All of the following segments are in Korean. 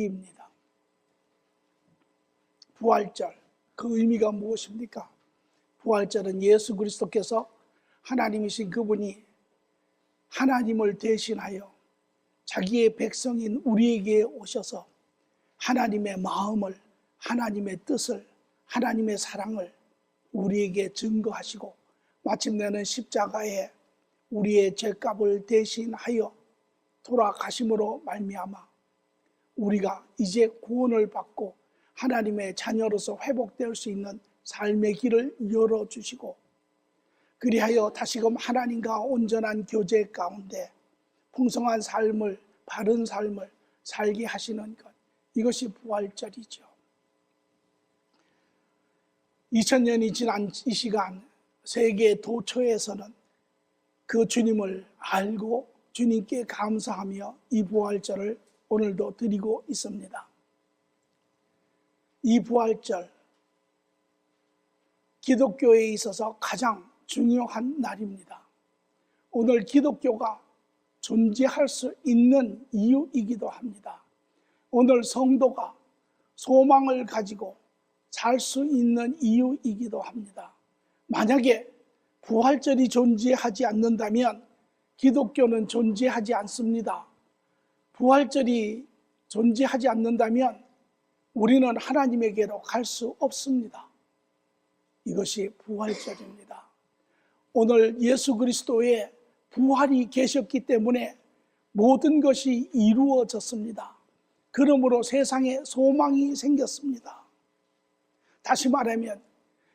입니다. 부활절, 그 의미가 무엇입니까? 부활절은 예수 그리스도께서 하나님이신 그분이 하나님을 대신하여 자기의 백성인 우리에게 오셔서 하나님의 마음을, 하나님의 뜻을, 하나님의 사랑을 우리에게 증거하시고 마침내는 십자가에 우리의 죄값을 대신하여 돌아가심으로 말미암아 우리가 이제 구원을 받고 하나님의 자녀로서 회복될 수 있는 삶의 길을 열어주시고, 그리하여 다시금 하나님과 온전한 교제 가운데 풍성한 삶을, 바른 삶을 살게 하시는 것, 이것이 부활절이죠. 2000년이 지난 이 시간 세계 도처에서는 그 주님을 알고 주님께 감사하며 이 부활절을 오늘도 드리고 있습니다. 이 부활절, 기독교에 있어서 가장 중요한 날입니다. 오늘 기독교가 존재할 수 있는 이유이기도 합니다. 오늘 성도가 소망을 가지고 살 수 있는 이유이기도 합니다. 만약에 부활절이 존재하지 않는다면 기독교는 존재하지 않습니다. 부활절이 존재하지 않는다면 우리는 하나님에게로 갈 수 없습니다. 이것이 부활절입니다. 오늘 예수 그리스도의 부활이 계셨기 때문에 모든 것이 이루어졌습니다. 그러므로 세상에 소망이 생겼습니다. 다시 말하면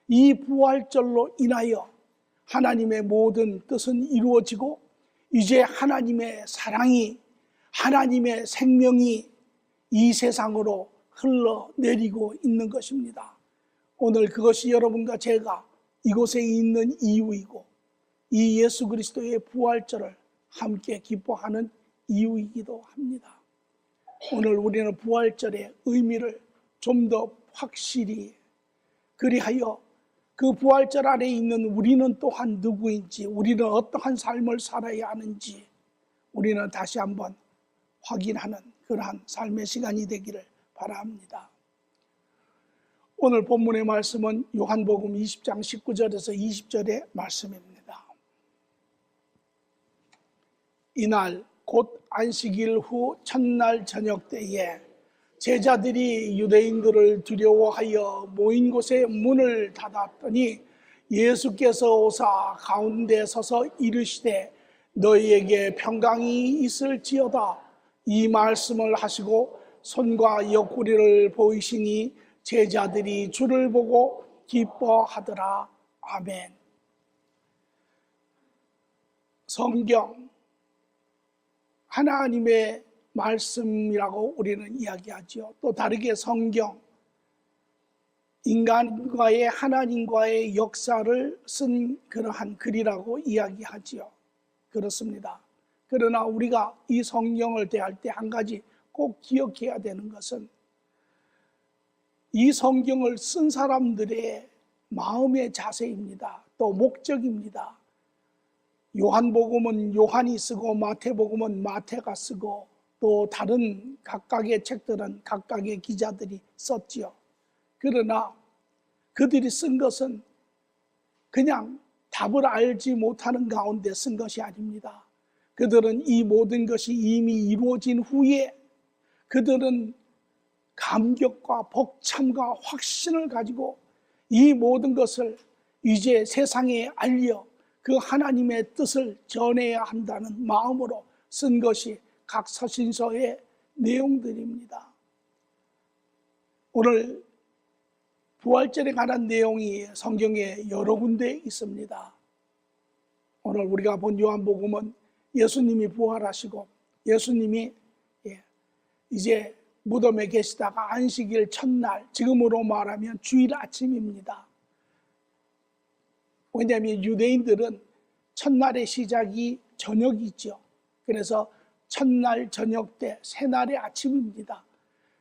이 부활절로 인하여 하나님의 모든 뜻은 이루어지고 이제 하나님의 사랑이, 하나님의 생명이 이 세상으로 흘러내리고 있는 것입니다. 오늘 그것이 여러분과 제가 이곳에 있는 이유이고 이 예수 그리스도의 부활절을 함께 기뻐하는 이유이기도 합니다. 오늘 우리는 부활절의 의미를 좀 더 확실히, 그리하여 그 부활절 안에 있는 우리는 또한 누구인지, 우리는 어떠한 삶을 살아야 하는지 우리는 다시 한번 확인하는 그러한 삶의 시간이 되기를 바랍니다. 오늘 본문의 말씀은 요한복음 20장 19절에서 20절의 말씀입니다. 이날 곧 안식일 후 첫날 저녁 때에 제자들이 유대인들을 두려워하여 모인 곳에 문을 닫았더니 예수께서 오사 가운데 서서 이르시되 너희에게 평강이 있을지어다. 이 말씀을 하시고 손과 옆구리를 보이시니 제자들이 주를 보고 기뻐하더라. 아멘. 성경, 하나님의 말씀이라고 우리는 이야기하죠. 또 다르게 성경, 인간과의, 하나님과의 역사를 쓴 그러한 글이라고 이야기하지요. 그렇습니다. 그러나 우리가 이 성경을 대할 때 한 가지 꼭 기억해야 되는 것은 이 성경을 쓴 사람들의 마음의 자세입니다. 또 목적입니다. 요한복음은 요한이 쓰고 마태복음은 마태가 쓰고 또 다른 각각의 책들은 각각의 기자들이 썼지요. 그러나 그들이 쓴 것은 그냥 답을 알지 못하는 가운데 쓴 것이 아닙니다. 그들은 이 모든 것이 이미 이루어진 후에 그들은 감격과 벅참과 확신을 가지고 이 모든 것을 이제 세상에 알려 그 하나님의 뜻을 전해야 한다는 마음으로 쓴 것이 각 서신서의 내용들입니다. 오늘 부활절에 관한 내용이 성경에 여러 군데 있습니다. 오늘 우리가 본 요한복음은 예수님이 부활하시고 예수님이 이제 무덤에 계시다가 안식일 첫날, 지금으로 말하면 주일 아침입니다. 왜냐하면 유대인들은 첫날의 시작이 저녁이죠. 그래서 첫날 저녁 때 새날의 아침입니다.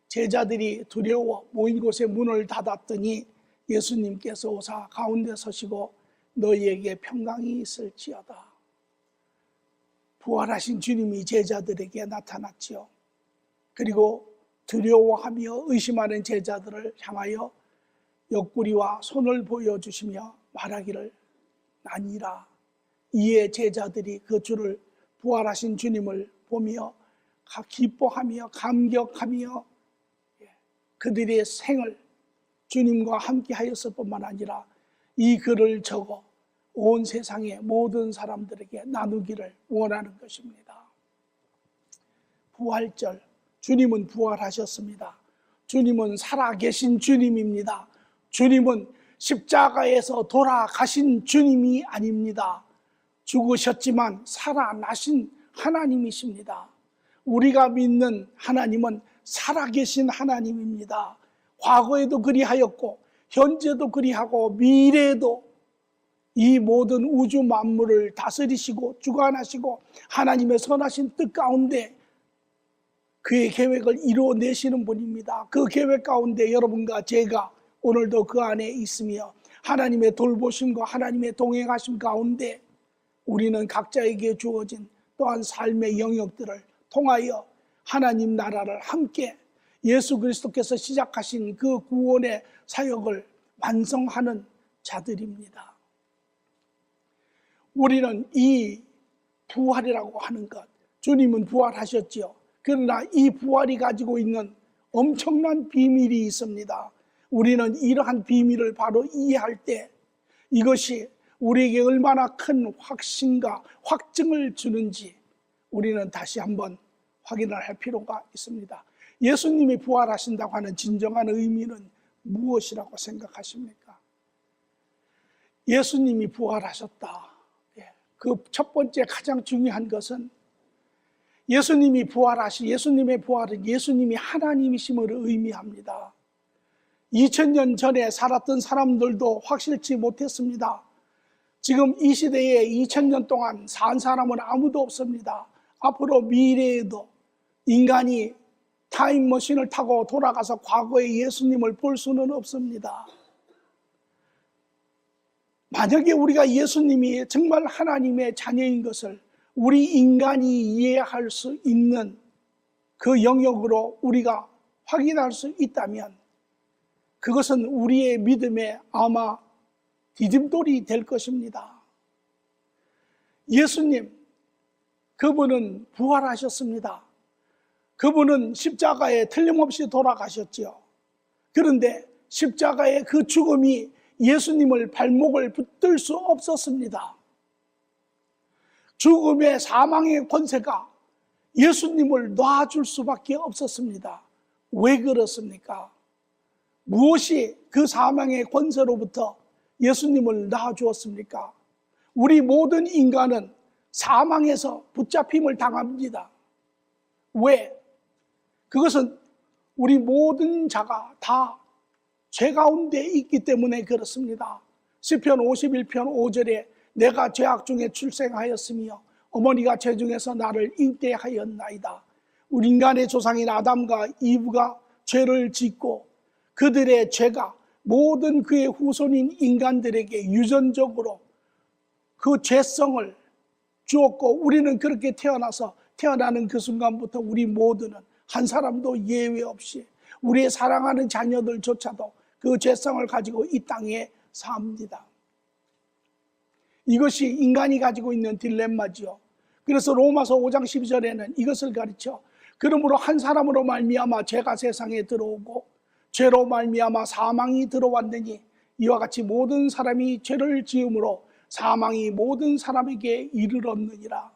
제자들이 두려워 모인 곳에 문을 닫았더니 예수님께서 오사 가운데 서시고 너희에게 평강이 있을지어다. 부활하신 주님이 제자들에게 나타났지요. 그리고 두려워하며 의심하는 제자들을 향하여 옆구리와 손을 보여주시며 말하기를 나니라. 이에 제자들이 그 주를 부활하신 주님을 보며 기뻐하며 감격하며 그들의 생을 주님과 함께 하였을 뿐만 아니라 이 글을 적어 온 세상의 모든 사람들에게 나누기를 원하는 것입니다. 부활절, 주님은 부활하셨습니다. 주님은 살아계신 주님입니다. 주님은 십자가에서 돌아가신 주님이 아닙니다. 죽으셨지만 살아나신 하나님이십니다. 우리가 믿는 하나님은 살아계신 하나님입니다. 과거에도 그리하였고 현재도 그리하고 미래에도 이 모든 우주 만물을 다스리시고 주관하시고 하나님의 선하신 뜻 가운데 그의 계획을 이루어내시는 분입니다. 그 계획 가운데 여러분과 제가 오늘도 그 안에 있으며 하나님의 돌보심과 하나님의 동행하심 가운데 우리는 각자에게 주어진 또한 삶의 영역들을 통하여 하나님 나라를 함께 예수 그리스도께서 시작하신 그 구원의 사역을 완성하는 자들입니다. 우리는 이 부활이라고 하는 것, 주님은 부활하셨지요. 그러나 이 부활이 가지고 있는 엄청난 비밀이 있습니다. 우리는 이러한 비밀을 바로 이해할 때 이것이 우리에게 얼마나 큰 확신과 확증을 주는지 우리는 다시 한번 확인을 할 필요가 있습니다. 예수님이 부활하신다고 하는 진정한 의미는 무엇이라고 생각하십니까? 예수님이 부활하셨다. 그 첫 번째 가장 중요한 것은 예수님의 부활은 예수님이 하나님이심을 의미합니다. 2000년 전에 살았던 사람들도 확실치 못했습니다. 지금 이 시대에 2000년 동안 산 사람은 아무도 없습니다. 앞으로 미래에도 인간이 타임머신을 타고 돌아가서 과거의 예수님을 볼 수는 없습니다. 만약에 우리가 예수님이 정말 하나님의 자녀인 것을 우리 인간이 이해할 수 있는 그 영역으로 우리가 확인할 수 있다면 그것은 우리의 믿음에 아마 디딤돌이 될 것입니다. 예수님, 그분은 부활하셨습니다. 그분은 십자가에 틀림없이 돌아가셨지요. 그런데 십자가의 그 죽음이 예수님을 발목을 붙들 수 없었습니다. 죽음의 사망의 권세가 예수님을 놔줄 수밖에 없었습니다. 왜 그렇습니까? 무엇이 그 사망의 권세로부터 예수님을 놔주었습니까? 우리 모든 인간은 사망에서 붙잡힘을 당합니다. 왜? 그것은 우리 모든 자가 다 죄 가운데 있기 때문에 그렇습니다. 시편 51편 5절에 내가 죄악 중에 출생하였으며 어머니가 죄 중에서 나를 잉태하였나이다. 우리 인간의 조상인 아담과 이브가 죄를 짓고 그들의 죄가 모든 그의 후손인 인간들에게 유전적으로 그 죄성을 주었고 우리는 그렇게 태어나는 그 순간부터 우리 모두는 한 사람도 예외 없이 우리의 사랑하는 자녀들조차도 그 죄성을 가지고 이 땅에 삽니다. 이것이 인간이 가지고 있는 딜레마지요. 그래서 로마서 5장 12절에는 이것을 가르쳐 그러므로 한 사람으로 말미암아 죄가 세상에 들어오고 죄로 말미암아 사망이 들어왔느니 이와 같이 모든 사람이 죄를 지음으로 사망이 모든 사람에게 이르렀느니라.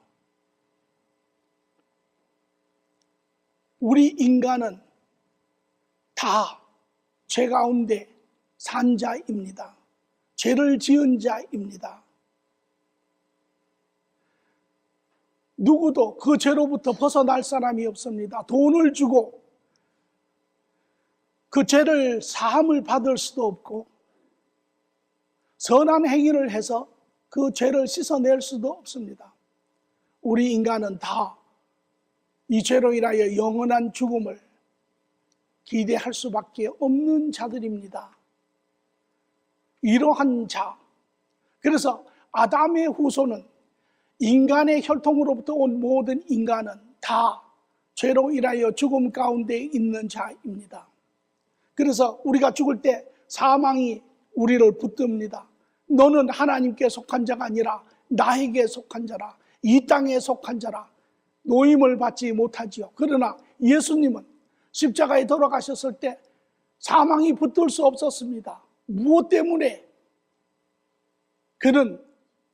우리 인간은 다 죄 가운데 산 자입니다. 죄를 지은 자입니다. 누구도 그 죄로부터 벗어날 사람이 없습니다. 돈을 주고 그 죄를 사함을 받을 수도 없고 선한 행위를 해서 그 죄를 씻어낼 수도 없습니다. 우리 인간은 다 이 죄로 인하여 영원한 죽음을 기대할 수밖에 없는 자들입니다. 이러한 자, 그래서 아담의 후손은 인간의 혈통으로부터 온 모든 인간은 다 죄로 인하여 죽음 가운데 있는 자입니다. 그래서 우리가 죽을 때 사망이 우리를 붙듭니다. 너는 하나님께 속한 자가 아니라 나에게 속한 자라, 이 땅에 속한 자라, 노임을 받지 못하지요. 그러나 예수님은 십자가에 돌아가셨을 때 사망이 붙들 수 없었습니다. 무엇 때문에? 그는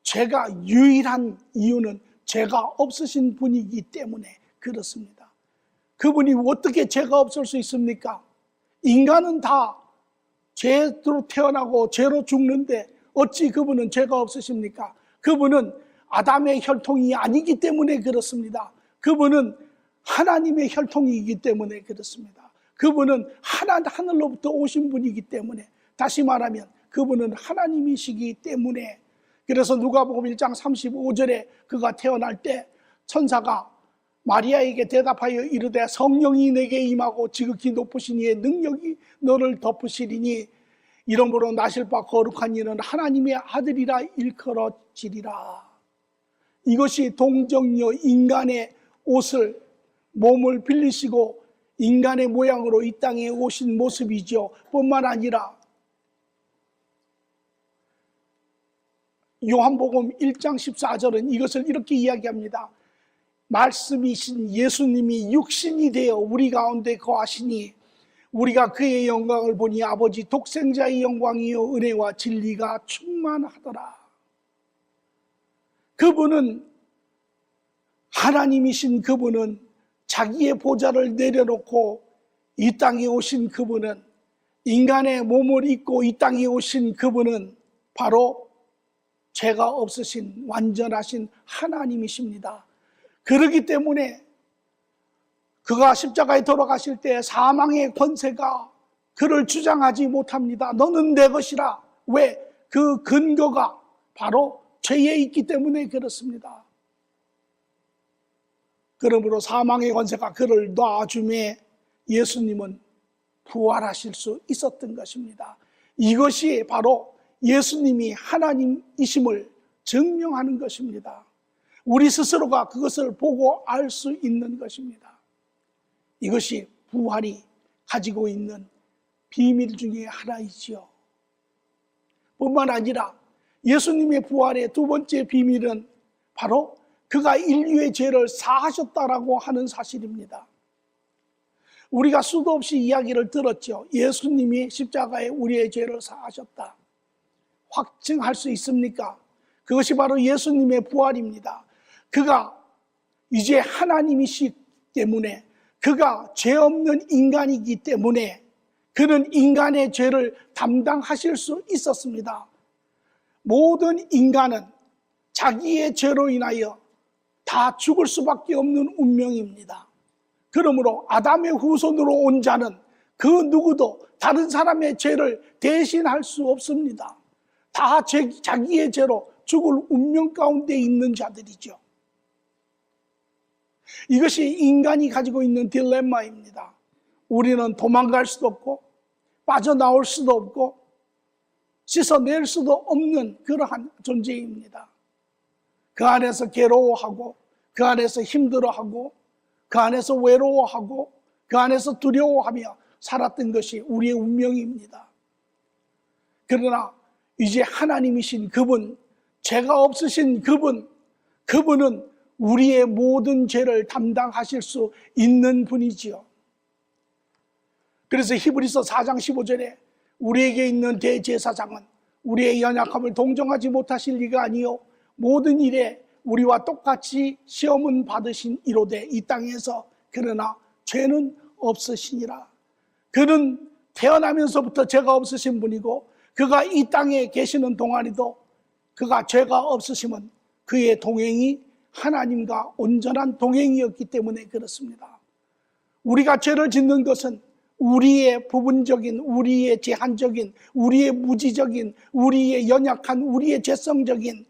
죄가 유일한 이유는 죄가 없으신 분이기 때문에 그렇습니다. 그분이 어떻게 죄가 없을 수 있습니까? 인간은 다 죄로 태어나고 죄로 죽는데 어찌 그분은 죄가 없으십니까? 그분은 아담의 혈통이 아니기 때문에 그렇습니다. 그분은 하나님의 혈통이기 때문에 그렇습니다. 그분은 하늘로부터 오신 분이기 때문에, 다시 말하면 그분은 하나님이시기 때문에, 그래서 누가복음 1장 35절에 그가 태어날 때 천사가 마리아에게 대답하여 이르되 성령이 내게 임하고 지극히 높으신 이의 능력이 너를 덮으시리니 이러므로 나실 바 거룩한 이는 하나님의 아들이라 일컬어지리라. 이것이 동정녀 인간의 옷을, 몸을 빌리시고 인간의 모양으로 이 땅에 오신 모습이죠. 뿐만 아니라 요한복음 1장 14절은 이것을 이렇게 이야기합니다. 말씀이신 예수님이 육신이 되어 우리 가운데 거하시니 우리가 그의 영광을 보니 아버지 독생자의 영광이요 은혜와 진리가 충만하더라. 그분은, 하나님이신 그분은 자기의 보좌를 내려놓고 이 땅에 오신 그분은, 인간의 몸을 입고 이 땅에 오신 그분은 바로 죄가 없으신 완전하신 하나님이십니다. 그렇기 때문에 그가 십자가에 돌아가실 때 사망의 권세가 그를 주장하지 못합니다. 너는 내 것이라. 왜? 그 근거가 바로 죄에 있기 때문에 그렇습니다. 그러므로 사망의 권세가 그를 놔줌에 예수님은 부활하실 수 있었던 것입니다. 이것이 바로 예수님이 하나님이심을 증명하는 것입니다. 우리 스스로가 그것을 보고 알 수 있는 것입니다. 이것이 부활이 가지고 있는 비밀 중에 하나이지요. 뿐만 아니라 예수님의 부활의 두 번째 비밀은 바로 그가 인류의 죄를 사하셨다라고 하는 사실입니다. 우리가 수도 없이 이야기를 들었죠. 예수님이 십자가에 우리의 죄를 사하셨다. 확증할 수 있습니까? 그것이 바로 예수님의 부활입니다. 그가 이제 하나님이시기 때문에, 그가 죄 없는 인간이기 때문에 그는 인간의 죄를 담당하실 수 있었습니다. 모든 인간은 자기의 죄로 인하여 다 죽을 수밖에 없는 운명입니다. 그러므로 아담의 후손으로 온 자는 그 누구도 다른 사람의 죄를 대신할 수 없습니다. 다 자기의 죄로 죽을 운명 가운데 있는 자들이죠. 이것이 인간이 가지고 있는 딜레마입니다. 우리는 도망갈 수도 없고 빠져나올 수도 없고 씻어낼 수도 없는 그러한 존재입니다. 그 안에서 괴로워하고, 그 안에서 힘들어하고, 그 안에서 외로워하고, 그 안에서 두려워하며 살았던 것이 우리의 운명입니다. 그러나 이제 하나님이신 그분, 죄가 없으신 그분은 우리의 모든 죄를 담당하실 수 있는 분이지요. 그래서 히브리서 4장 15절에 우리에게 있는 대제사장은 우리의 연약함을 동정하지 못하실 리가 아니요 모든 일에 우리와 똑같이 시험은 받으신 이로되 이 땅에서 그러나 죄는 없으시니라. 그는 태어나면서부터 죄가 없으신 분이고 그가 이 땅에 계시는 동안에도 그가 죄가 없으심은 그의 동행이 하나님과 온전한 동행이었기 때문에 그렇습니다. 우리가 죄를 짓는 것은 우리의 부분적인, 우리의 제한적인, 우리의 무지적인, 우리의 연약한, 우리의 죄성적인,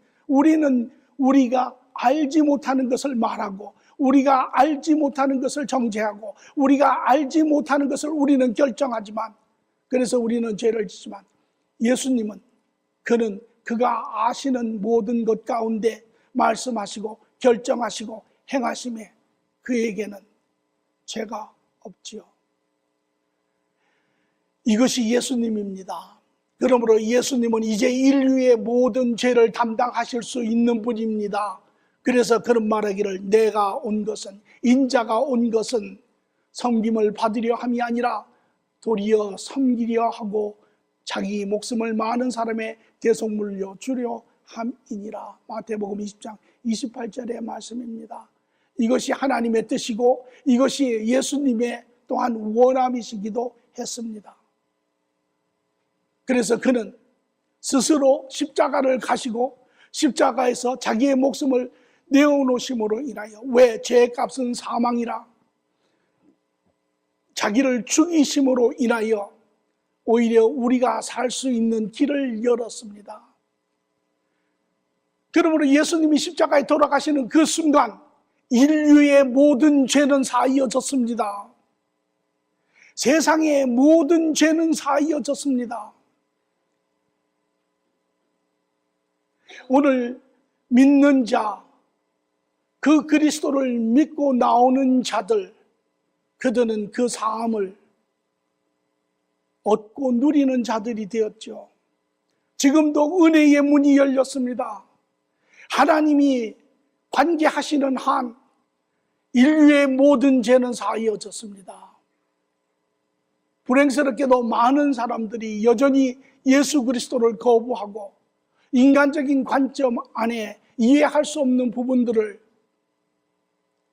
우리가 알지 못하는 것을 말하고, 우리가 알지 못하는 것을 정죄하고, 우리가 알지 못하는 것을 우리는 결정하지만, 그래서 우리는 죄를 짓지만, 예수님은 그가 아시는 모든 것 가운데 말씀하시고 결정하시고 행하심에 그에게는 죄가 없지요. 이것이 예수님입니다. 그러므로 예수님은 이제 인류의 모든 죄를 담당하실 수 있는 분입니다. 그래서 그런 말하기를 내가 온 것은, 인자가 온 것은 섬김을 받으려 함이 아니라 도리어 섬기려 하고 자기 목숨을 많은 사람의 대속물로 주려 함이니라. 마태복음 20장 28절의 말씀입니다. 이것이 하나님의 뜻이고 이것이 예수님의 또한 원함이시기도 했습니다. 그래서 그는 스스로 십자가를 가시고 십자가에서 자기의 목숨을 내어놓으심으로 인하여, 왜 죄값은 사망이라, 자기를 죽이심으로 인하여 오히려 우리가 살 수 있는 길을 열었습니다. 그러므로 예수님이 십자가에 돌아가시는 그 순간 인류의 모든 죄는 사하여졌습니다. 세상의 모든 죄는 사하여졌습니다. 오늘 믿는 자, 그 그리스도를 믿고 나오는 자들, 그들은 그 사함을 얻고 누리는 자들이 되었죠. 지금도 은혜의 문이 열렸습니다. 하나님이 관계하시는 한 인류의 모든 죄는 사하여졌습니다. 불행스럽게도 많은 사람들이 여전히 예수 그리스도를 거부하고 인간적인 관점 안에 이해할 수 없는 부분들을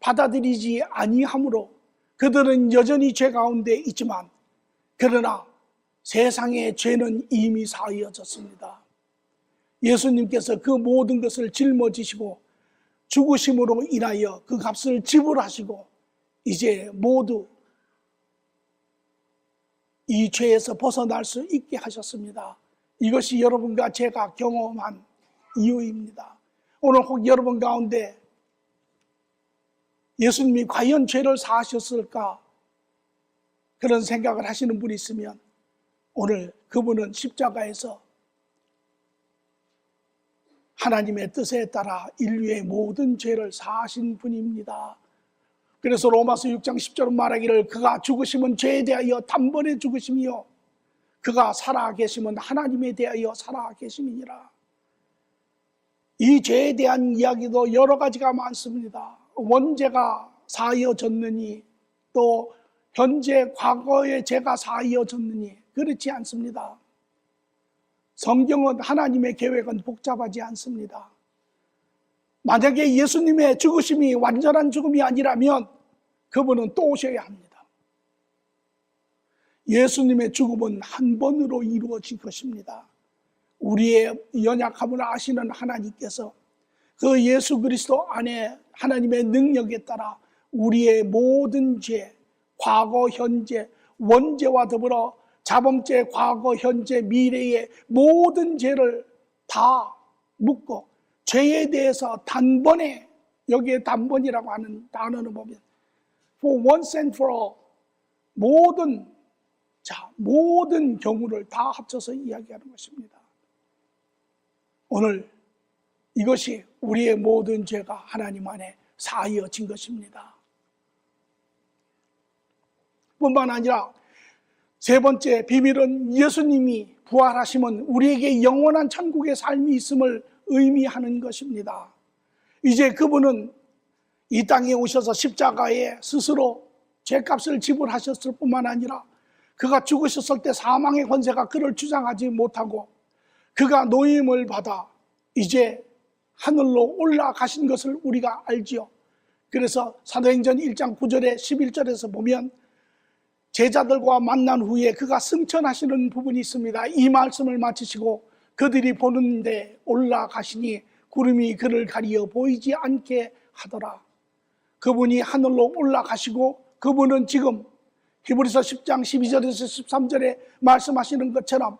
받아들이지 아니하므로 그들은 여전히 죄 가운데 있지만, 그러나 세상의 죄는 이미 사하여졌습니다. 예수님께서 그 모든 것을 짊어지시고 죽으심으로 인하여 그 값을 지불하시고 이제 모두 이 죄에서 벗어날 수 있게 하셨습니다. 이것이 여러분과 제가 경험한 이유입니다. 오늘 혹 여러분 가운데 예수님이 과연 죄를 사하셨을까 그런 생각을 하시는 분이 있으면, 오늘 그분은 십자가에서 하나님의 뜻에 따라 인류의 모든 죄를 사하신 분입니다. 그래서 로마서 6장 10절은 말하기를 그가 죽으심은 죄에 대하여 단번에 죽으심이요 그가 살아계심은 하나님에 대하여 살아계심이니라. 이 죄에 대한 이야기도 여러 가지가 많습니다. 원죄가 사하여졌느니, 또 현재 과거의 죄가 사하여졌느니, 그렇지 않습니다. 성경은 하나님의 계획은 복잡하지 않습니다. 만약에 예수님의 죽으심이 완전한 죽음이 아니라면 그분은 또 오셔야 합니다. 예수님의 죽음은 한 번으로 이루어진 것입니다. 우리의 연약함을 아시는 하나님께서 그 예수 그리스도 안에 하나님의 능력에 따라 우리의 모든 죄, 과거, 현재, 원죄와 더불어 자범죄, 과거, 현재, 미래의 모든 죄를 다 묻고 죄에 대해서 단번에, 여기에 단번이라고 하는 단어를 보면 for once and for all, 모든 경우를 다 합쳐서 이야기하는 것입니다. 오늘 이것이 우리의 모든 죄가 하나님 안에 사하여진 것입니다. 뿐만 아니라 세 번째 비밀은 예수님이 부활하시면 우리에게 영원한 천국의 삶이 있음을 의미하는 것입니다. 이제 그분은 이 땅에 오셔서 십자가에 스스로 죄값을 지불하셨을 뿐만 아니라 그가 죽으셨을 때 사망의 권세가 그를 주장하지 못하고 그가 노임을 받아 이제 하늘로 올라가신 것을 우리가 알지요. 그래서 사도행전 1장 9절에 11절에서 보면 제자들과 만난 후에 그가 승천하시는 부분이 있습니다. 이 말씀을 마치시고 그들이 보는데 올라가시니 구름이 그를 가리어 보이지 않게 하더라. 그분이 하늘로 올라가시고 그분은 지금 히브리서 10장 12절에서 13절에 말씀하시는 것처럼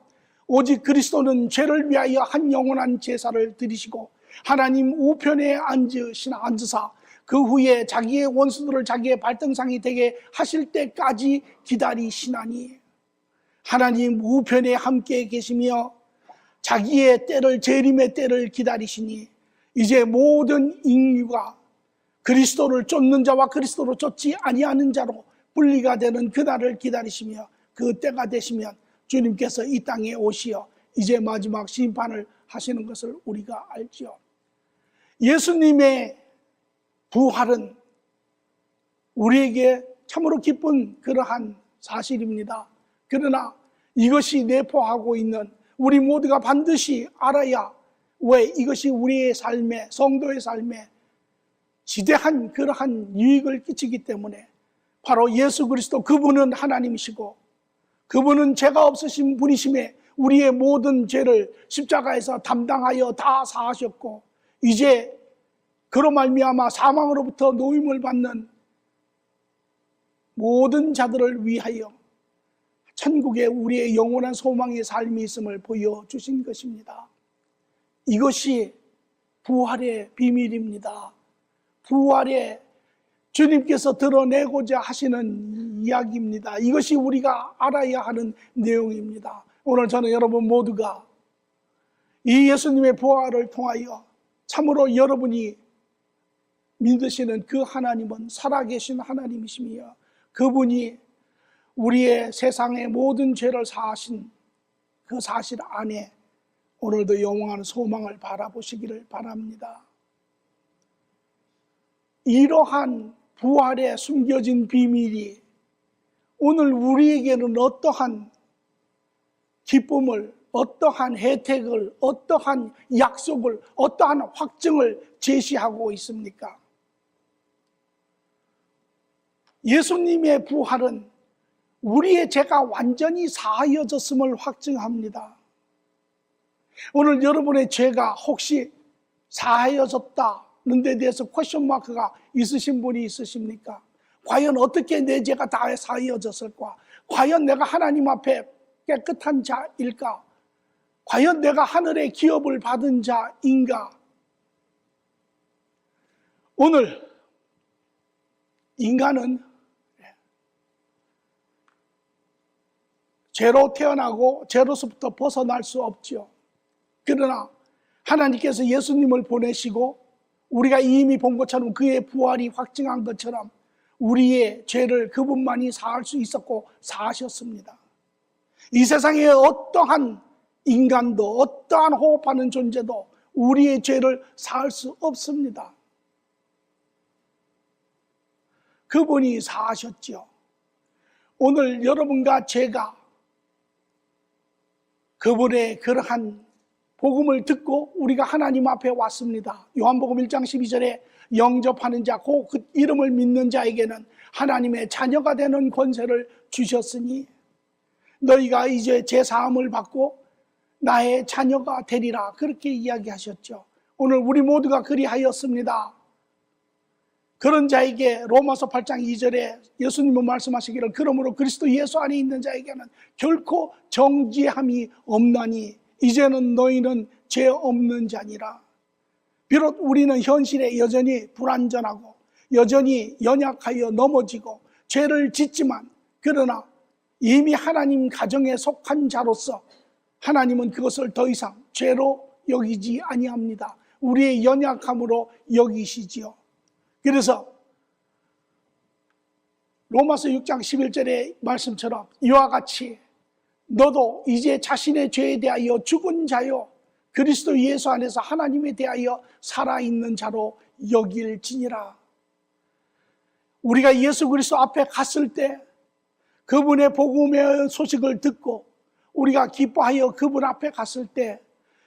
오직 그리스도는 죄를 위하여 한 영원한 제사를 드리시고 하나님 우편에 앉으사 그 후에 자기의 원수들을 자기의 발등상이 되게 하실 때까지 기다리시나니, 하나님 우편에 함께 계시며 자기의 때를, 재림의 때를 기다리시니 이제 모든 인류가 그리스도를 쫓는 자와 그리스도로 쫓지 아니하는 자로 분리가 되는 그날을 기다리시며 그 때가 되시면 주님께서 이 땅에 오시어 이제 마지막 심판을 하시는 것을 우리가 알지요. 예수님의 부활은 우리에게 참으로 기쁜 그러한 사실입니다. 그러나 이것이 내포하고 있는 우리 모두가 반드시 알아야, 왜 이것이 우리의 삶에, 성도의 삶에 지대한 그러한 유익을 끼치기 때문에, 바로 예수 그리스도, 그분은 하나님이시고 그분은 죄가 없으신 분이심에 우리의 모든 죄를 십자가에서 담당하여 다 사하셨고, 이제 그로 말미암아 사망으로부터 노임을 받는 모든 자들을 위하여 천국에 우리의 영원한 소망의 삶이 있음을 보여주신 것입니다. 이것이 부활의 비밀입니다. 부활의 주님께서 드러내고자 하시는 이야기입니다. 이것이 우리가 알아야 하는 내용입니다. 오늘 저는 여러분 모두가 이 예수님의 부활을 통하여 참으로 여러분이 믿으시는 그 하나님은 살아계신 하나님이시며 그분이 우리의 세상의 모든 죄를 사하신 그 사실 안에 오늘도 영원한 소망을 바라보시기를 바랍니다. 이러한 부활에 숨겨진 비밀이 오늘 우리에게는 어떠한 기쁨을, 어떠한 혜택을, 어떠한 약속을, 어떠한 확증을 제시하고 있습니까? 예수님의 부활은 우리의 죄가 완전히 사하여졌음을 확증합니다. 오늘 여러분의 죄가 혹시 사하여졌다는 데 대해서 퀘스천 마크가 있으신 분이 있으십니까? 과연 어떻게 내 죄가 다 사하여졌을까? 과연 내가 하나님 앞에 깨끗한 자일까? 과연 내가 하늘의 기업을 받은 자인가? 오늘 인간은 죄로 태어나고 죄로서부터 벗어날 수 없죠. 그러나 하나님께서 예수님을 보내시고 우리가 이미 본 것처럼 그의 부활이 확증한 것처럼 우리의 죄를 그분만이 사할 수 있었고 사하셨습니다. 이 세상에 어떠한 인간도, 어떠한 호흡하는 존재도 우리의 죄를 사할 수 없습니다. 그분이 사하셨죠. 오늘 여러분과 제가 그분의 그러한 복음을 듣고 우리가 하나님 앞에 왔습니다. 요한복음 1장 12절에 영접하는 자, 그 이름을 믿는 자에게는 하나님의 자녀가 되는 권세를 주셨으니 너희가 이제 제사함을 받고 나의 자녀가 되리라, 그렇게 이야기하셨죠. 오늘 우리 모두가 그리하였습니다. 그런 자에게 로마서 8장 2절에 예수님은 말씀하시기를 그러므로 그리스도 예수 안에 있는 자에게는 결코 정죄함이 없나니 이제는 너희는 죄 없는 자니라. 비록 우리는 현실에 여전히 불완전하고 여전히 연약하여 넘어지고 죄를 짓지만, 그러나 이미 하나님 가정에 속한 자로서 하나님은 그것을 더 이상 죄로 여기지 아니합니다. 우리의 연약함으로 여기시지요. 그래서 로마서 6장 11절의 말씀처럼 이와 같이 너도 이제 자신의 죄에 대하여 죽은 자요 그리스도 예수 안에서 하나님에 대하여 살아있는 자로 여길지니라. 우리가 예수 그리스도 앞에 갔을 때 그분의 복음의 소식을 듣고 우리가 기뻐하여 그분 앞에 갔을 때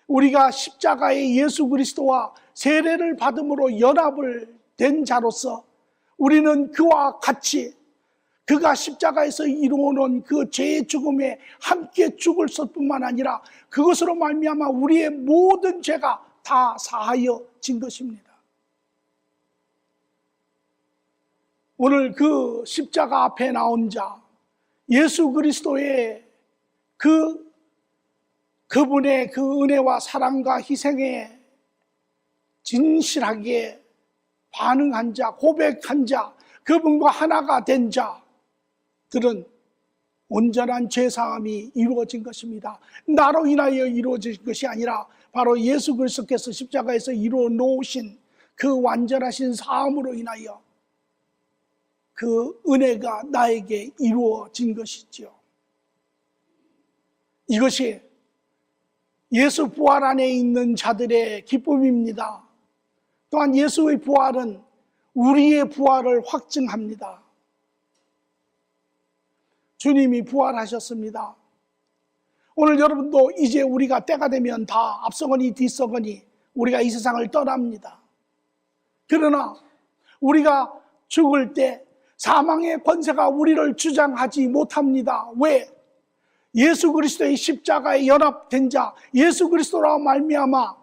우리가 십자가의 예수 그리스도와 세례를 받음으로 연합을 된 자로서 우리는 그와 같이 그가 십자가에서 이루어놓은 그 죄의 죽음에 함께 죽을 것뿐만 아니라 그것으로 말미암아 우리의 모든 죄가 다 사하여진 것입니다. 오늘 그 십자가 앞에 나온 자, 예수 그리스도의 그분의 그 은혜와 사랑과 희생에 진실하게 반응한 자, 고백한 자, 그분과 하나가 된 자들은 온전한 죄사함이 이루어진 것입니다. 나로 인하여 이루어진 것이 아니라 바로 예수 그리스도께서 십자가에서 이루어 놓으신 그 완전하신 사함으로 인하여 그 은혜가 나에게 이루어진 것이지요. 이것이 예수 부활 안에 있는 자들의 기쁨입니다. 또한 예수의 부활은 우리의 부활을 확증합니다. 주님이 부활하셨습니다. 오늘 여러분도 이제 우리가 때가 되면 다 앞서거니 뒤서거니 우리가 이 세상을 떠납니다. 그러나 우리가 죽을 때 사망의 권세가 우리를 주장하지 못합니다. 왜? 예수 그리스도의 십자가에 연합된 자, 예수 그리스도로 말미암아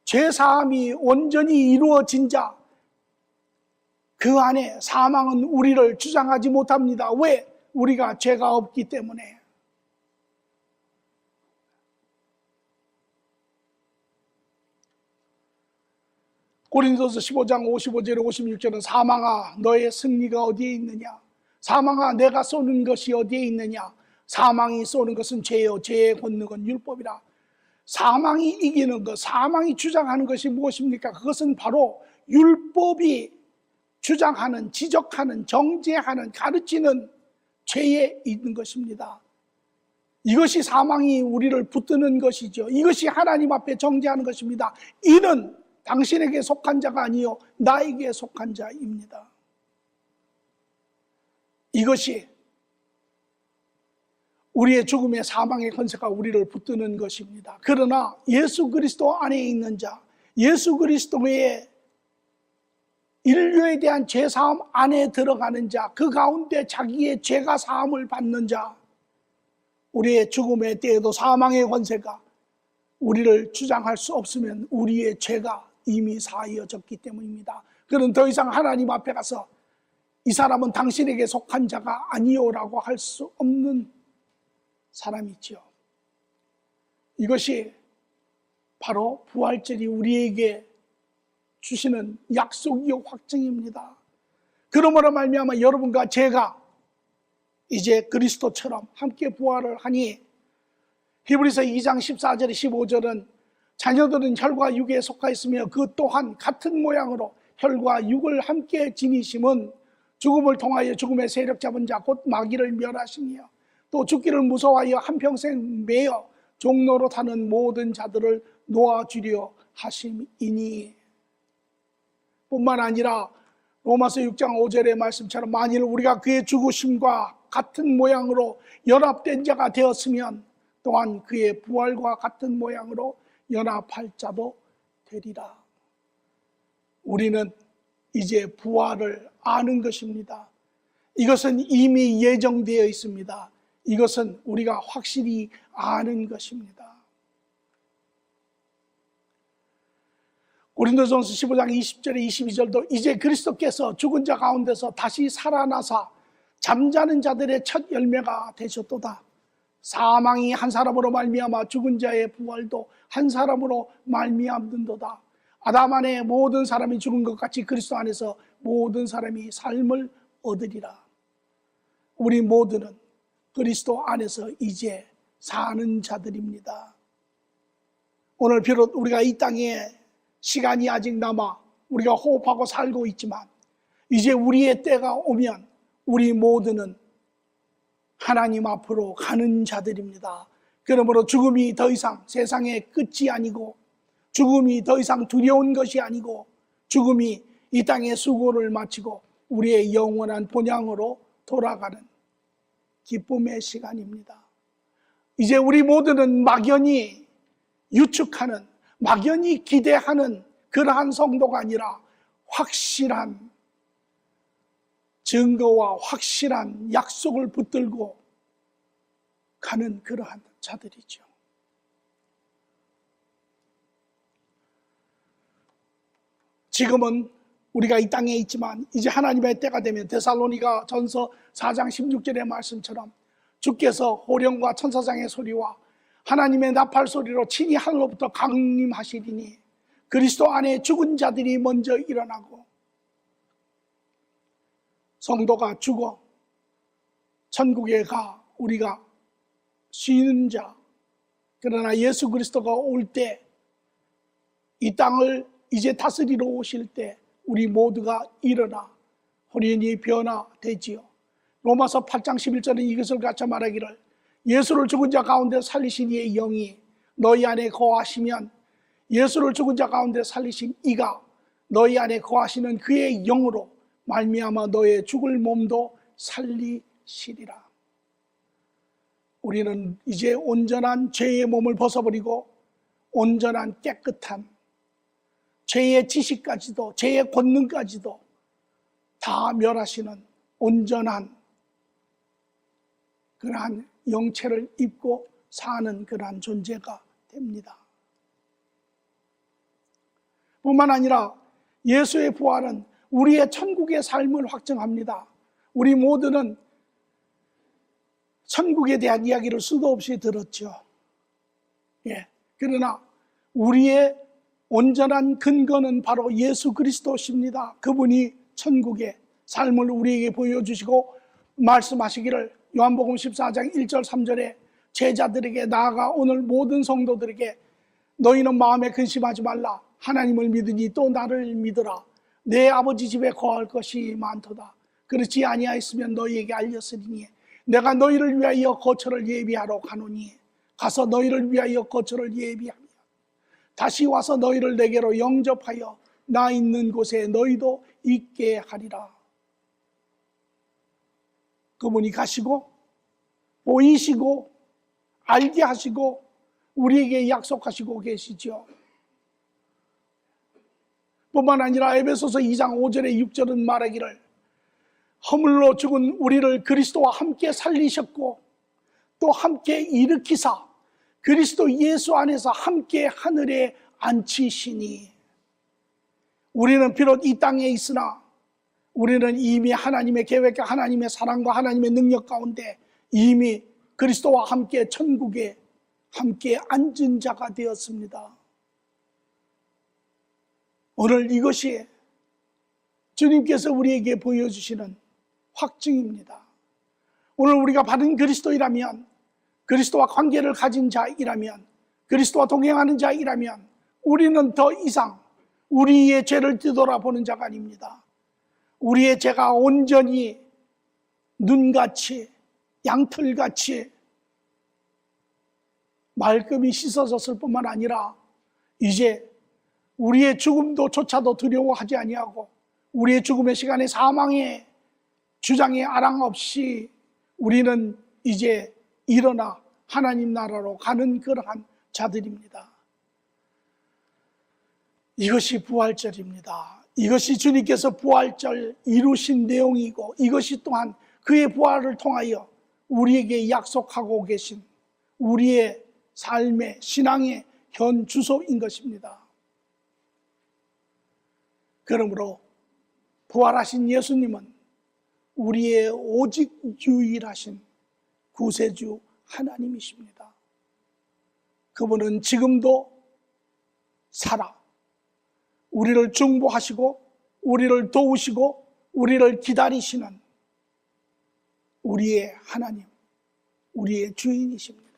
죄사함이 온전히 이루어진 자, 그 안에 사망은 우리를 주장하지 못합니다. 왜? 우리가 죄가 없기 때문에. 고린도서 15장 55절 56절은 사망아 너의 승리가 어디에 있느냐? 사망아 내가 쏘는 것이 어디에 있느냐? 사망이 쏘는 것은 죄요 죄의 권능은 율법이라. 사망이 이기는 것, 사망이 주장하는 것이 무엇입니까? 그것은 바로 율법이 주장하는, 지적하는, 정죄하는, 가르치는 죄에 있는 것입니다. 이것이 사망이 우리를 붙드는 것이죠. 이것이 하나님 앞에 정죄하는 것입니다. 이는 당신에게 속한 자가 아니요 나에게 속한 자입니다. 이것이 우리의 죽음의 사망의 권세가 우리를 붙드는 것입니다. 그러나 예수 그리스도 안에 있는 자, 예수 그리스도의 인류에 대한 죄사함 안에 들어가는 자, 그 가운데 자기의 죄가 사함을 받는 자, 우리의 죽음의 때에도 사망의 권세가 우리를 주장할 수 없으면 우리의 죄가 이미 사하여졌기 때문입니다. 그는 더 이상 하나님 앞에 가서 이 사람은 당신에게 속한 자가 아니오라고 할 수 없는 사람이지요. 이것이 바로 부활절이 우리에게 주시는 약속이요 확증입니다. 그러므로 말미암아 여러분과 제가 이제 그리스도처럼 함께 부활을 하니 히브리서 2장 14절 15절은 자녀들은 혈과 육에 속하 있으며 그 또한 같은 모양으로 혈과 육을 함께 지니심은 죽음을 통하여 죽음의 세력 잡은 자 곧 마귀를 멸하시며 또 죽기를 무서워하여 한평생 매여 종로로 타는 모든 자들을 놓아주려 하심이니. 뿐만 아니라 로마서 6장 5절의 말씀처럼 만일 우리가 그의 죽으심과 같은 모양으로 연합된 자가 되었으면 또한 그의 부활과 같은 모양으로 연합할 자도 되리라. 우리는 이제 부활을 아는 것입니다. 이것은 이미 예정되어 있습니다. 이것은 우리가 확실히 아는 것입니다. 고린도전서 15장 20절에 22절도 이제 그리스도께서 죽은 자 가운데서 다시 살아나사 잠자는 자들의 첫 열매가 되셨도다. 사망이 한 사람으로 말미암아 죽은 자의 부활도 한 사람으로 말미암는도다. 아담 안에 모든 사람이 죽은 것 같이 그리스도 안에서 모든 사람이 삶을 얻으리라. 우리 모두는 그리스도 안에서 이제 사는 자들입니다. 오늘 비록 우리가 이 땅에 시간이 아직 남아 우리가 호흡하고 살고 있지만 이제 우리의 때가 오면 우리 모두는 하나님 앞으로 가는 자들입니다. 그러므로 죽음이 더 이상 세상의 끝이 아니고 죽음이 더 이상 두려운 것이 아니고 죽음이 이 땅의 수고를 마치고 우리의 영원한 본향으로 돌아가는 기쁨의 시간입니다. 이제 우리 모두는 막연히 유축하는, 막연히 기대하는 그러한 성도가 아니라 확실한 증거와 확실한 약속을 붙들고 가는 그러한 자들이죠. 지금은 우리가 이 땅에 있지만 이제 하나님의 때가 되면 데살로니가 전서 4장 16절의 말씀처럼 주께서 호령과 천사장의 소리와 하나님의 나팔 소리로 친히 하늘로부터 강림하시리니 그리스도 안에 죽은 자들이 먼저 일어나고 성도가 죽어 천국에 가 우리가 쉬는 자, 그러나 예수 그리스도가 올 때 이 땅을 이제 다스리러 오실 때 우리 모두가 일어나 호련히 변화되지요. 로마서 8장 11절은 이것을 갖춰 말하기를 예수를 죽은 자 가운데 살리신 이의 영이 너희 안에 거하시면 예수를 죽은 자 가운데 살리신 이가 너희 안에 거하시는 그의 영으로 말미암아 너의 죽을 몸도 살리시리라. 우리는 이제 온전한 죄의 몸을 벗어버리고 온전한 깨끗한 죄의 지식까지도 죄의 권능까지도 다 멸하시는 온전한 그러한 영체를 입고 사는 그러한 존재가 됩니다. 뿐만 아니라 예수의 부활은 우리의 천국의 삶을 확증합니다. 우리 모두는 천국에 대한 이야기를 수도 없이 들었죠. 그러나 우리의 온전한 근거는 바로 예수 그리스도십니다. 그분이 천국의 삶을 우리에게 보여주시고 말씀하시기를 요한복음 14장 1절 3절에 제자들에게 나아가 오늘 모든 성도들에게 너희는 마음에 근심하지 말라. 하나님을 믿으니 또 나를 믿으라. 내 아버지 집에 거할 것이 많도다. 그렇지 아니하였으면 너희에게 알렸으리니 내가 너희를 위하여 거처를 예비하러 가노니 가서 너희를 위하여 거처를 예비하며 다시 와서 너희를 내게로 영접하여 나 있는 곳에 너희도 있게 하리라. 그분이 가시고 보이시고 알게 하시고 우리에게 약속하시고 계시죠. 뿐만 아니라 에베소서 2장 5절에 6절은 말하기를 허물로 죽은 우리를 그리스도와 함께 살리셨고 또 함께 일으키사 그리스도 예수 안에서 함께 하늘에 앉히시니 우리는 비록 이 땅에 있으나 우리는 이미 하나님의 계획과 하나님의 사랑과 하나님의 능력 가운데 이미 그리스도와 함께 천국에 함께 앉은 자가 되었습니다. 오늘 이것이 주님께서 우리에게 보여주시는 확증입니다. 오늘 우리가 바른 그리스도이라면, 그리스도와 관계를 가진 자이라면, 그리스도와 동행하는 자이라면 우리는 더 이상 우리의 죄를 뒤돌아보는 자가 아닙니다. 우리의 죄가 온전히 눈같이 양털같이 말끔히 씻어졌을 뿐만 아니라 이제 우리의 죽음도조차도 두려워하지 아니하고 우리의 죽음의 시간에 사망의 주장에 아랑 없이 우리는 이제 일어나 하나님 나라로 가는 그러한 자들입니다. 이것이 부활절입니다. 이것이 주님께서 부활절 이루신 내용이고 이것이 또한 그의 부활을 통하여 우리에게 약속하고 계신 우리의 삶의 신앙의 현 주소인 것입니다. 그러므로 부활하신 예수님은 우리의 오직 유일하신 구세주 하나님이십니다. 그분은 지금도 살아 우리를 중보하시고 우리를 도우시고 우리를 기다리시는 우리의 하나님, 우리의 주인이십니다.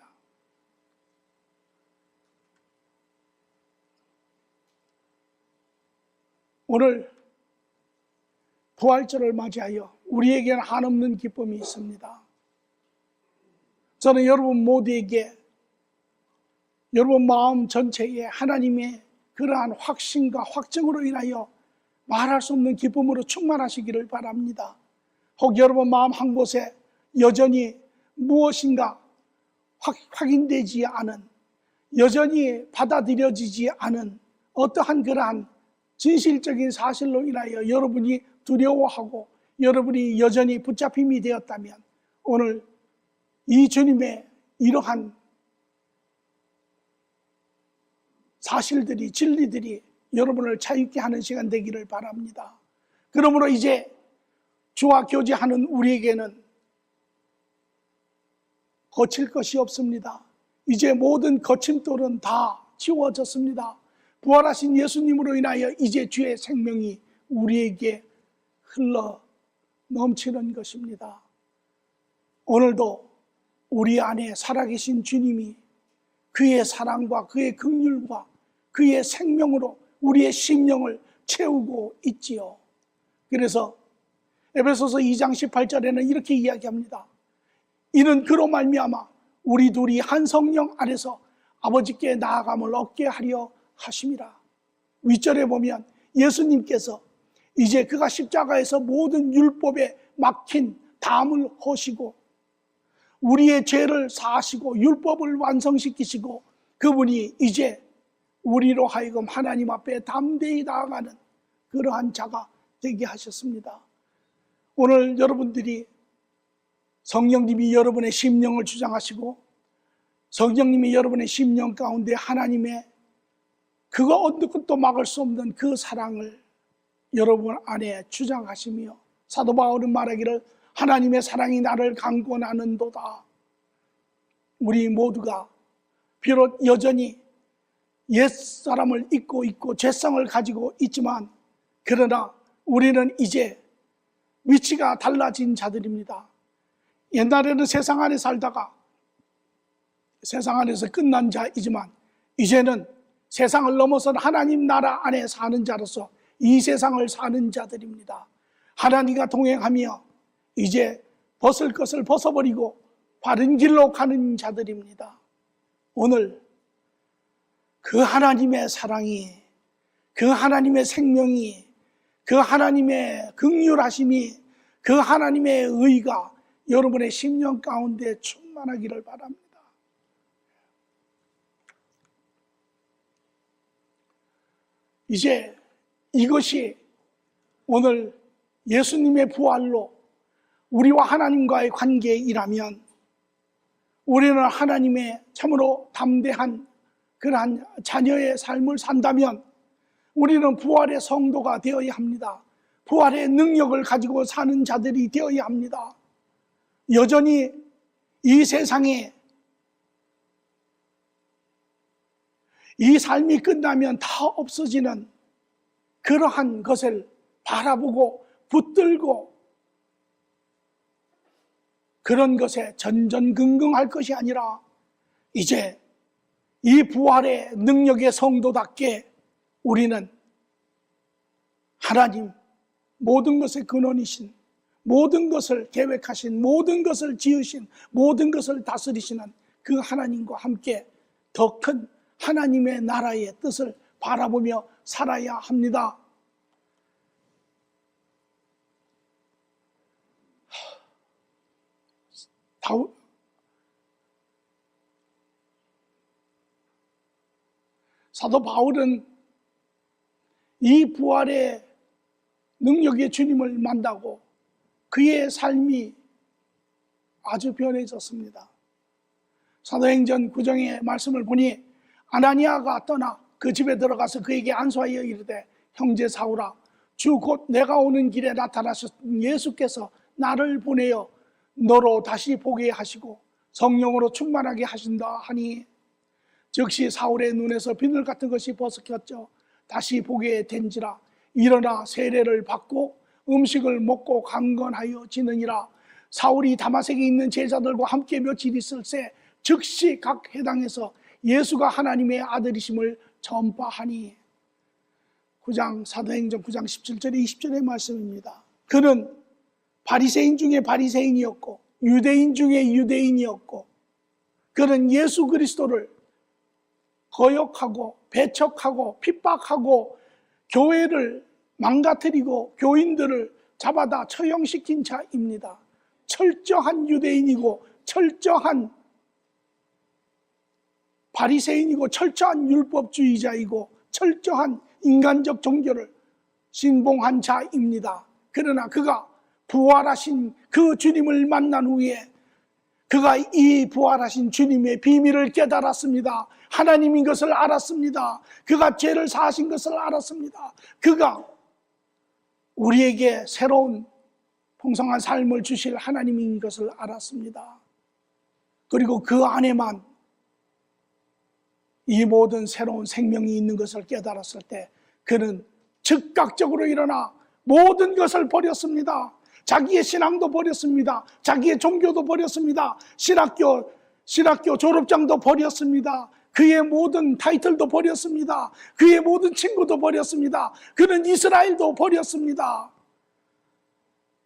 오늘 부활절을 맞이하여 우리에게는 한없는 기쁨이 있습니다. 저는 여러분 모두에게 여러분 마음 전체에 하나님의 그러한 확신과 확증으로 인하여 말할 수 없는 기쁨으로 충만하시기를 바랍니다. 혹 여러분 마음 한 곳에 여전히 무엇인가 확인되지 않은, 여전히 받아들여지지 않은 어떠한 그러한 진실적인 사실로 인하여 여러분이 두려워하고 여러분이 여전히 붙잡힘이 되었다면 오늘 이 주님의 이러한 사실들이, 진리들이 여러분을 자유케 하는 시간 되기를 바랍니다. 그러므로 이제 주와 교제하는 우리에게는 거칠 것이 없습니다. 이제 모든 거침돌은 다 지워졌습니다. 부활하신 예수님으로 인하여 이제 주의 생명이 우리에게 흘러 넘치는 것입니다. 오늘도 우리 안에 살아계신 주님이 그의 사랑과 그의 긍휼과 그의 생명으로 우리의 심령을 채우고 있지요. 그래서 에베소서 2장 18절에는 이렇게 이야기합니다. 이는 그로 말미암아 우리 둘이 한 성령 안에서 아버지께 나아감을 얻게 하려 하심이라. 윗절에 보면 예수님께서 이제 그가 십자가에서 모든 율법에 막힌 담을 허시고 우리의 죄를 사하시고 율법을 완성시키시고 그분이 이제 우리로 하여금 하나님 앞에 담대히 나아가는 그러한 자가 되게 하셨습니다. 오늘 여러분들이 성령님이 여러분의 심령을 주장하시고 성령님이 여러분의 심령 가운데 하나님의 그거 어느 것도 막을 수 없는 그 사랑을 여러분 안에 주장하시며 사도 바울은 말하기를 하나님의 사랑이 나를 강권하는도다. 우리 모두가 비록 여전히 옛사람을 잊고 있고 죄성을 가지고 있지만 그러나 우리는 이제 위치가 달라진 자들입니다. 옛날에는 세상 안에 살다가 세상 안에서 끝난 자이지만 이제는 세상을 넘어선 하나님 나라 안에 사는 자로서 이 세상을 사는 자들입니다. 하나님과 동행하며 이제 벗을 것을 벗어버리고 바른 길로 가는 자들입니다. 오늘 그 하나님의 사랑이, 그 하나님의 생명이, 그 하나님의 긍휼하심이, 그 하나님의 의가 여러분의 심령 가운데 충만하기를 바랍니다. 이제 이것이 오늘 예수님의 부활로 우리와 하나님과의 관계이라면 우리는 하나님의 참으로 담대한 그러한 자녀의 삶을 산다면 우리는 부활의 성도가 되어야 합니다. 부활의 능력을 가지고 사는 자들이 되어야 합니다. 여전히 이 세상에 이 삶이 끝나면 다 없어지는 그러한 것을 바라보고 붙들고 그런 것에 전전긍긍할 것이 아니라 이제 이 부활의 능력의 성도답게 우리는 하나님 모든 것의 근원이신 모든 것을 계획하신 모든 것을 지으신 모든 것을 다스리시는 그 하나님과 함께 더 큰 하나님의 나라의 뜻을 바라보며 살아야 합니다. 사도 바울은 이 부활의 능력의 주님을 만나고 그의 삶이 아주 변해졌습니다. 사도행전 9장의 말씀을 보니 아나니아가 떠나 그 집에 들어가서 그에게 안수하여 이르되 형제 사울아 주 곧 내가 오는 길에 나타나셨던 예수께서 나를 보내어 너로 다시 보게 하시고 성령으로 충만하게 하신다 하니 즉시 사울의 눈에서 비늘 같은 것이 벗겨졌죠. 다시 보게 된지라 일어나 세례를 받고 음식을 먹고 강건하여 지느니라. 사울이 다마섹에 있는 제자들과 함께 며칠 있을새 즉시 각 회당에서 예수가 하나님의 아들이심을 전파하니. 9장 사도행전 9장 17절에 20절의 말씀입니다. 그는 바리새인 중에 바리새인이었고 유대인 중에 유대인이었고 그는 예수 그리스도를 거역하고 배척하고 핍박하고 교회를 망가뜨리고 교인들을 잡아다 처형시킨 자입니다. 철저한 유대인이고 철저한 바리새인이고 철저한 율법주의자이고 철저한 인간적 종교를 신봉한 자입니다. 그러나 그가 부활하신 그 주님을 만난 후에 그가 이 부활하신 주님의 비밀을 깨달았습니다. 하나님인 것을 알았습니다. 그가 죄를 사하신 것을 알았습니다. 그가 우리에게 새로운 풍성한 삶을 주실 하나님인 것을 알았습니다. 그리고 그 안에만 이 모든 새로운 생명이 있는 것을 깨달았을 때 그는 즉각적으로 일어나 모든 것을 버렸습니다. 자기의 신앙도 버렸습니다. 자기의 종교도 버렸습니다. 신학교 졸업장도 버렸습니다. 그의 모든 타이틀도 버렸습니다. 그의 모든 친구도 버렸습니다. 그는 이스라엘도 버렸습니다.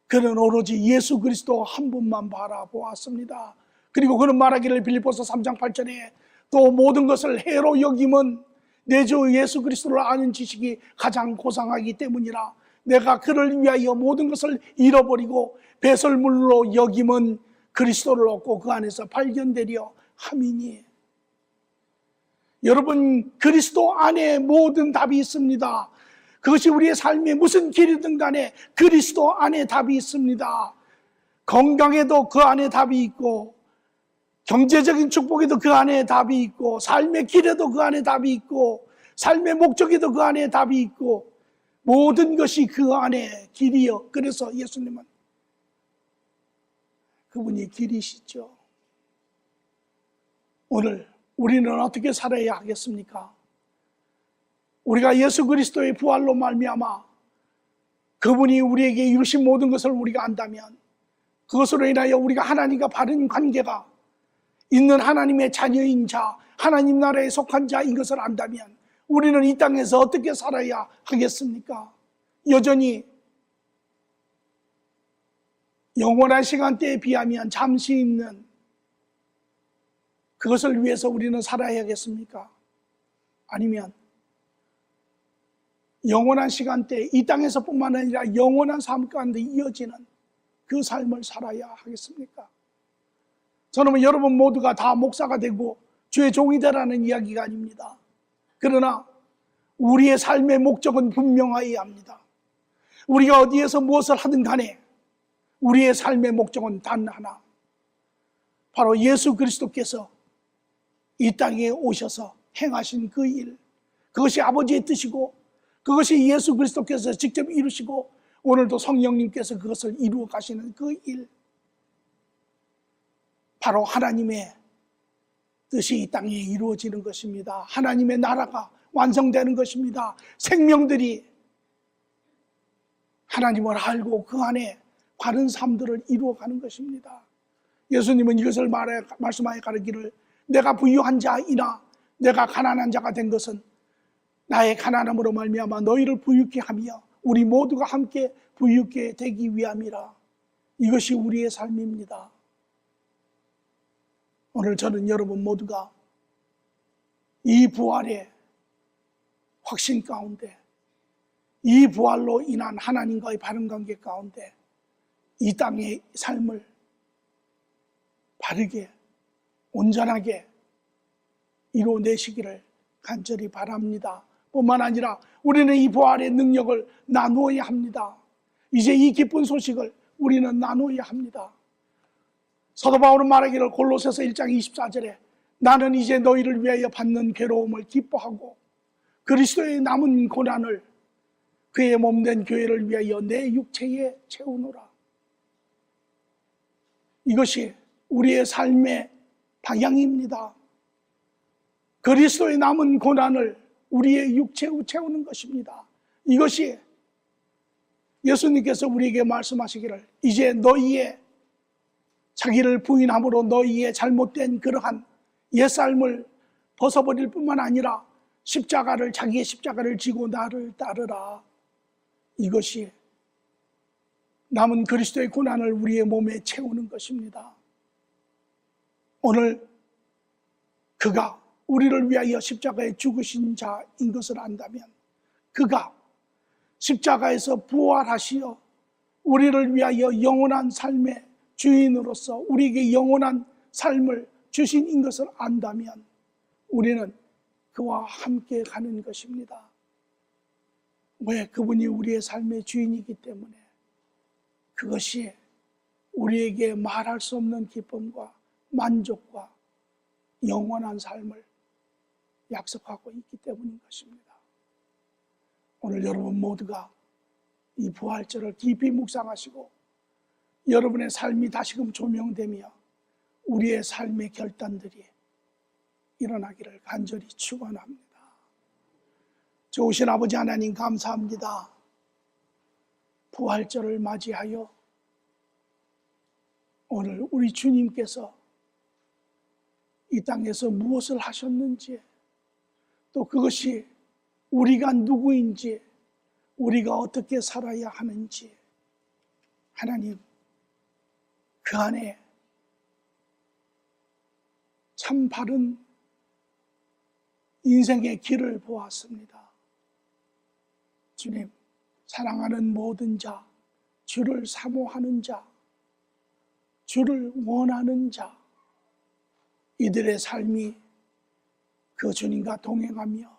그는 오로지 예수 그리스도 한 분만 바라보았습니다. 그리고 그는 말하기를 빌립보서 3장 8절에 또 모든 것을 해로 여김은 내 주 예수 그리스도를 아는 지식이 가장 고상하기 때문이라. 내가 그를 위하여 모든 것을 잃어버리고 배설물로 여김은 그리스도를 얻고 그 안에서 발견되려 함이니. 여러분, 그리스도 안에 모든 답이 있습니다. 그것이 우리의 삶에 무슨 길이든 간에 그리스도 안에 답이 있습니다. 건강에도 그 안에 답이 있고, 경제적인 축복에도 그 안에 답이 있고, 삶의 길에도 그 안에 답이 있고, 삶의 목적에도 그 안에 답이 있고, 모든 것이 그 안에 길이요. 그래서 예수님은 그분이 길이시죠. 오늘 우리는 어떻게 살아야 하겠습니까? 우리가 예수 그리스도의 부활로 말미암아 그분이 우리에게 이루신 모든 것을 우리가 안다면, 그것으로 인하여 우리가 하나님과 바른 관계가 있는 하나님의 자녀인 자, 하나님 나라에 속한 자인 것을 안다면 우리는 이 땅에서 어떻게 살아야 하겠습니까? 여전히 영원한 시간대에 비하면 잠시 있는 그것을 위해서 우리는 살아야겠습니까? 아니면 영원한 시간대, 이 땅에서뿐만 아니라 영원한 삶 가운데 이어지는 그 삶을 살아야 하겠습니까? 저는 여러분 모두가 다 목사가 되고 주의 종이 되라는 이야기가 아닙니다. 그러나 우리의 삶의 목적은 분명해야 합니다. 우리가 어디에서 무엇을 하든 간에 우리의 삶의 목적은 단 하나, 바로 예수 그리스도께서 이 땅에 오셔서 행하신 그 일, 그것이 아버지의 뜻이고 그것이 예수 그리스도께서 직접 이루시고 오늘도 성령님께서 그것을 이루어 가시는 그 일, 바로 하나님의 뜻이 이 땅에 이루어지는 것입니다. 하나님의 나라가 완성되는 것입니다. 생명들이 하나님을 알고 그 안에 바른 삶들을 이루어가는 것입니다. 예수님은 이것을 말씀하여 가르기를, 내가 부유한 자이나 내가 가난한 자가 된 것은 나의 가난함으로 말미암아 너희를 부유케 하며 우리 모두가 함께 부유케 되기 위함이라. 이것이 우리의 삶입니다. 오늘 저는 여러분 모두가 이 부활의 확신 가운데, 이 부활로 인한 하나님과의 바른 관계 가운데 이 땅의 삶을 바르게 온전하게 이루어내시기를 간절히 바랍니다. 뿐만 아니라 우리는 이 부활의 능력을 나누어야 합니다. 이제 이 기쁜 소식을 우리는 나누어야 합니다. 사도 바울은 말하기를 골로새서 1장 24절에 나는 이제 너희를 위하여 받는 괴로움을 기뻐하고 그리스도의 남은 고난을 그의 몸된 교회를 위하여 내 육체에 채우노라. 이것이 우리의 삶의 방향입니다. 그리스도의 남은 고난을 우리의 육체에 채우는 것입니다. 이것이 예수님께서 우리에게 말씀하시기를, 이제 너희의 자기를 부인함으로 너희의 잘못된 그러한 옛삶을 벗어버릴 뿐만 아니라 자기의 십자가를 지고 나를 따르라. 이것이 남은 그리스도의 고난을 우리의 몸에 채우는 것입니다. 오늘 그가 우리를 위하여 십자가에 죽으신 자인 것을 안다면, 그가 십자가에서 부활하시어 우리를 위하여 영원한 삶의 주인으로서 우리에게 영원한 삶을 주신 인 것을 안다면 우리는 그와 함께 가는 것입니다. 왜? 그분이 우리의 삶의 주인이기 때문에. 그것이 우리에게 말할 수 없는 기쁨과 만족과 영원한 삶을 약속하고 있기 때문인 것입니다. 오늘 여러분 모두가 이 부활절을 깊이 묵상하시고 여러분의 삶이 다시금 조명되며 우리의 삶의 결단들이 일어나기를 간절히 축원합니다. 좋으신 아버지 하나님 감사합니다. 부활절을 맞이하여 오늘 우리 주님께서 이 땅에서 무엇을 하셨는지, 또 그것이 우리가 누구인지, 우리가 어떻게 살아야 하는지, 하나님 그 안에 참 바른 인생의 길을 보았습니다. 주님, 사랑하는 모든 자, 주를 사모하는 자, 주를 원하는 자, 이들의 삶이 그 주님과 동행하며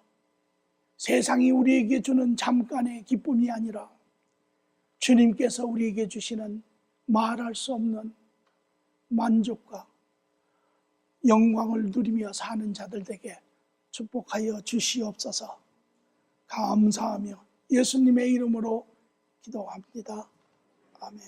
세상이 우리에게 주는 잠깐의 기쁨이 아니라 주님께서 우리에게 주시는 말할 수 없는 만족과 영광을 누리며 사는 자들 되게 축복하여 주시옵소서. 감사하며 예수님의 이름으로 기도합니다. 아멘.